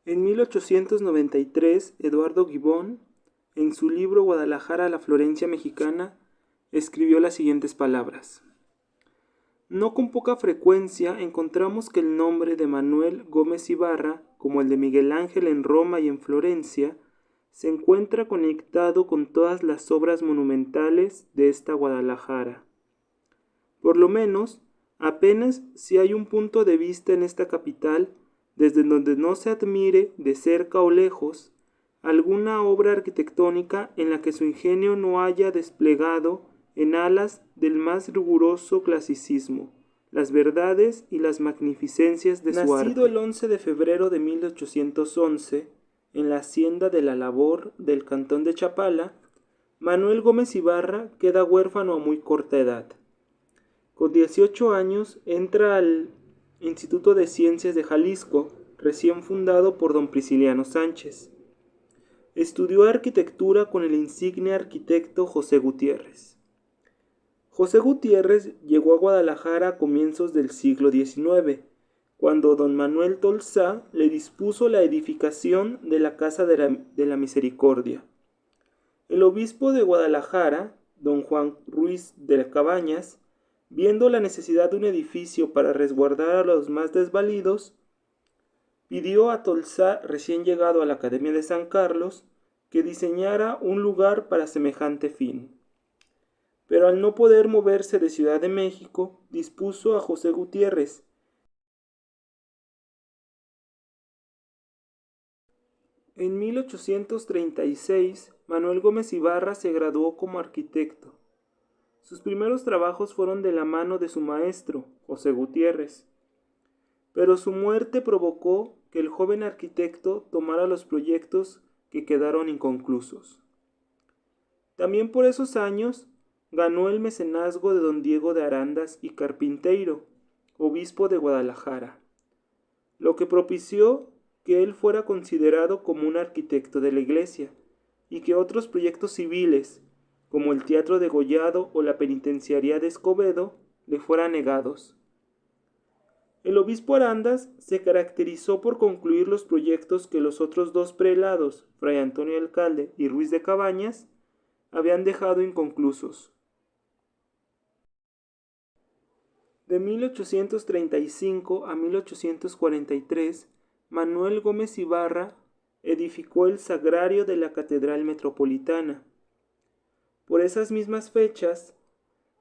En 1893, Eduardo Gibbon, en su libro Guadalajara, la Florencia mexicana, escribió las siguientes palabras. No con poca frecuencia encontramos que el nombre de Manuel Gómez Ibarra, como el de Miguel Ángel en Roma y en Florencia, se encuentra conectado con todas las obras monumentales de esta Guadalajara. Por lo menos, apenas si hay un punto de vista en esta capital desde donde no se admire, de cerca o lejos, alguna obra arquitectónica en la que su ingenio no haya desplegado en alas del más riguroso clasicismo las verdades y las magnificencias de su arte. Nacido el 11 de febrero de 1811, en la hacienda de La Labor del cantón de Chapala, Manuel Gómez Ibarra queda huérfano a muy corta edad. Con 18 años entra al Instituto de Ciencias de Jalisco, recién fundado por don Prisciliano Sánchez. Estudió arquitectura con el insigne arquitecto José Gutiérrez. José Gutiérrez llegó a Guadalajara a comienzos del siglo XIX, cuando don Manuel Tolsá le dispuso la edificación de la Casa de la Misericordia. El obispo de Guadalajara, don Juan Ruiz de Cabañas, viendo la necesidad de un edificio para resguardar a los más desvalidos, pidió a Tolsá, recién llegado a la Academia de San Carlos, que diseñara un lugar para semejante fin. Pero al no poder moverse de Ciudad de México, dispuso a José Gutiérrez. En 1836, Manuel Gómez Ibarra se graduó como arquitecto. Sus primeros trabajos fueron de la mano de su maestro, José Gutiérrez. Pero su muerte provocó que el joven arquitecto tomara los proyectos que quedaron inconclusos. También por esos años ganó el mecenazgo de don Diego de Arandas y Carpinteiro, obispo de Guadalajara, lo que propició que él fuera considerado como un arquitecto de la iglesia y que otros proyectos civiles, como el Teatro de Gollado o la Penitenciaría de Escobedo, le fueran negados. El obispo Arandas se caracterizó por concluir los proyectos que los otros dos prelados, Fray Antonio Alcalde y Ruiz de Cabañas, habían dejado inconclusos. De 1835 a 1843, Manuel Gómez Ibarra edificó el sagrario de la Catedral Metropolitana. Por esas mismas fechas,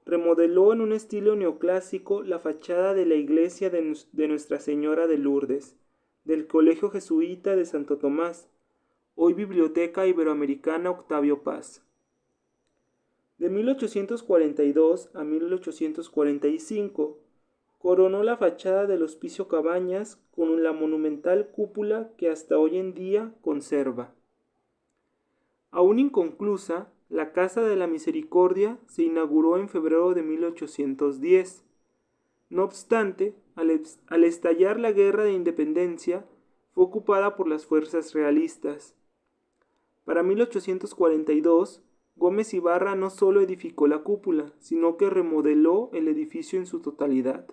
remodeló en un estilo neoclásico la fachada de la iglesia de Nuestra Señora de Lourdes, del Colegio Jesuita de Santo Tomás, hoy Biblioteca Iberoamericana Octavio Paz. De 1842 a 1845, coronó la fachada del Hospicio Cabañas con la monumental cúpula que hasta hoy en día conserva. Aún inconclusa, la Casa de la Misericordia se inauguró en febrero de 1810. No obstante, al estallar la Guerra de Independencia, fue ocupada por las fuerzas realistas. Para 1842, Gómez Ibarra no solo edificó la cúpula, sino que remodeló el edificio en su totalidad.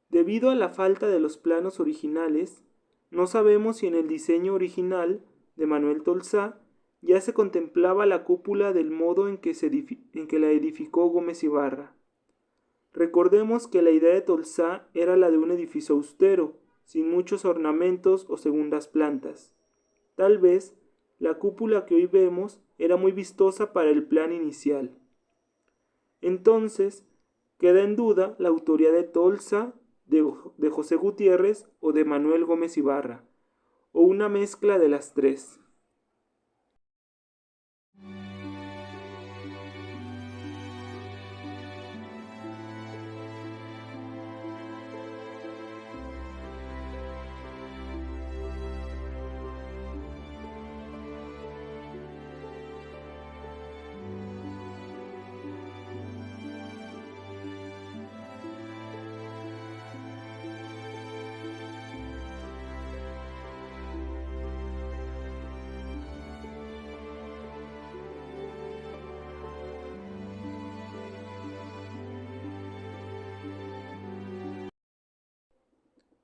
Debido a la falta de los planos originales, no sabemos si en el diseño original de Manuel Tolsá ya se contemplaba la cúpula del modo en que la edificó Gómez Ibarra. Recordemos que la idea de Tolsá era la de un edificio austero, sin muchos ornamentos o segundas plantas. Tal vez la cúpula que hoy vemos era muy vistosa para el plan inicial. Entonces, queda en duda la autoría de Tolsá, de José Gutiérrez o de Manuel Gómez Ibarra, o una mezcla de las tres.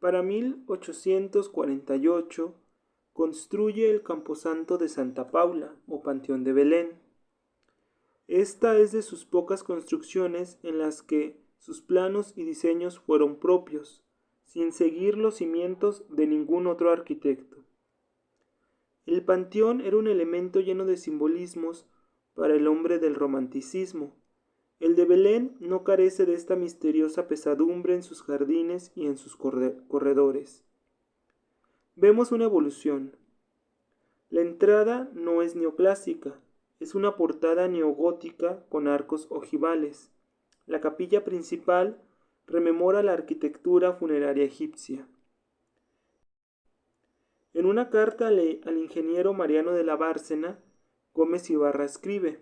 Para 1848 construye el camposanto de Santa Paula o Panteón de Belén. Esta es de sus pocas construcciones en las que sus planos y diseños fueron propios, sin seguir los cimientos de ningún otro arquitecto. El panteón era un elemento lleno de simbolismos para el hombre del romanticismo. El de Belén no carece de esta misteriosa pesadumbre en sus jardines y en sus corredores. Vemos una evolución. La entrada no es neoclásica, es una portada neogótica con arcos ojivales. La capilla principal rememora la arquitectura funeraria egipcia. En una carta al ingeniero Mariano de la Bárcena, Gómez Ibarra escribe: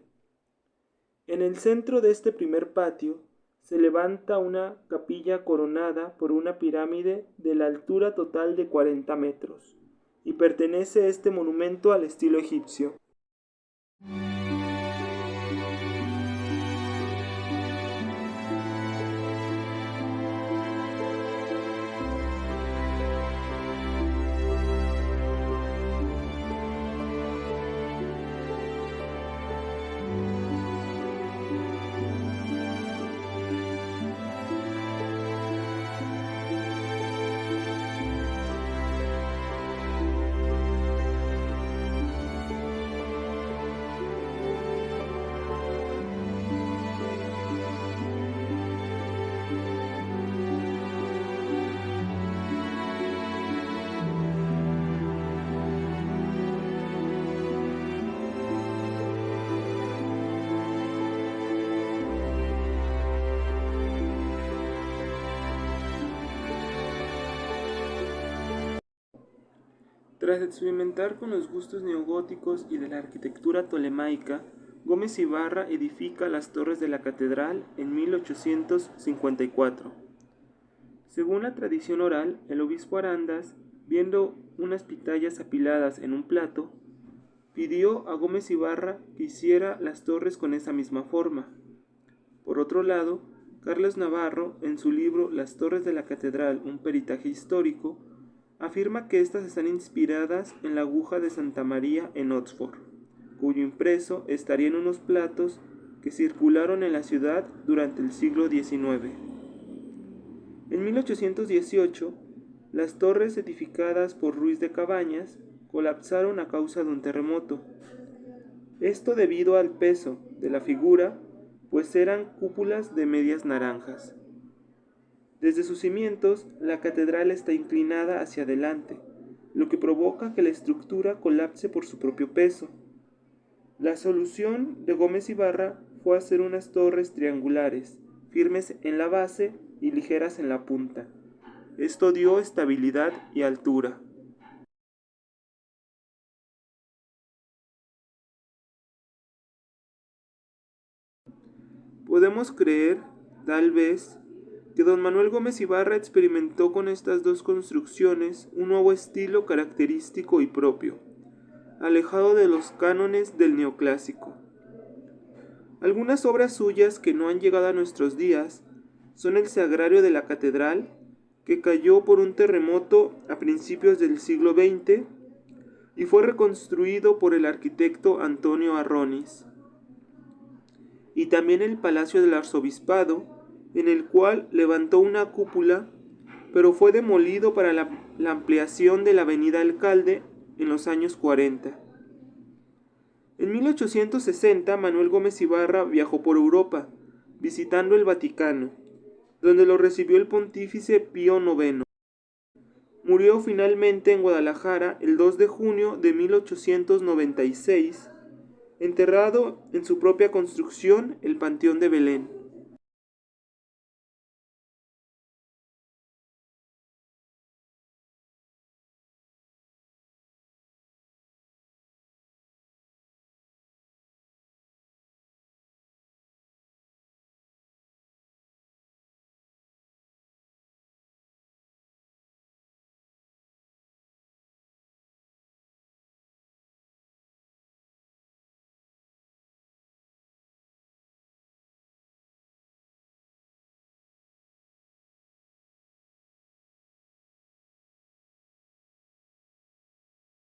en el centro de este primer patio se levanta una capilla coronada por una pirámide de la altura total de 40 metros, y pertenece este monumento al estilo egipcio. Tras experimentar con los gustos neogóticos y de la arquitectura tolemaica, Gómez Ibarra edifica las torres de la catedral en 1854. Según la tradición oral, el obispo Arandas, viendo unas pitayas apiladas en un plato, pidió a Gómez Ibarra que hiciera las torres con esa misma forma. Por otro lado, Carlos Navarro, en su libro Las torres de la catedral, un peritaje histórico, afirma que estas están inspiradas en la aguja de Santa María en Oxford, cuyo impreso estaría en unos platos que circularon en la ciudad durante el siglo XIX. En 1818, las torres edificadas por Ruiz de Cabañas colapsaron a causa de un terremoto. Esto debido al peso de la figura, pues eran cúpulas de medias naranjas. Desde sus cimientos, la catedral está inclinada hacia adelante, lo que provoca que la estructura colapse por su propio peso. La solución de Gómez Ibarra fue hacer unas torres triangulares, firmes en la base y ligeras en la punta. Esto dio estabilidad y altura. Podemos creer, tal vez, que don Manuel Gómez Ibarra experimentó con estas dos construcciones un nuevo estilo característico y propio, alejado de los cánones del neoclásico. Algunas obras suyas que no han llegado a nuestros días son el Sagrario de la Catedral, que cayó por un terremoto a principios del siglo XX y fue reconstruido por el arquitecto Antonio Arronis, y también el Palacio del Arzobispado, en el cual levantó una cúpula, pero fue demolido para la ampliación de la Avenida Alcalde en los años 40. En 1860, Manuel Gómez Ibarra viajó por Europa, visitando el Vaticano, donde lo recibió el pontífice Pío IX. Murió finalmente en Guadalajara el 2 de junio de 1896, enterrado en su propia construcción, el Panteón de Belén.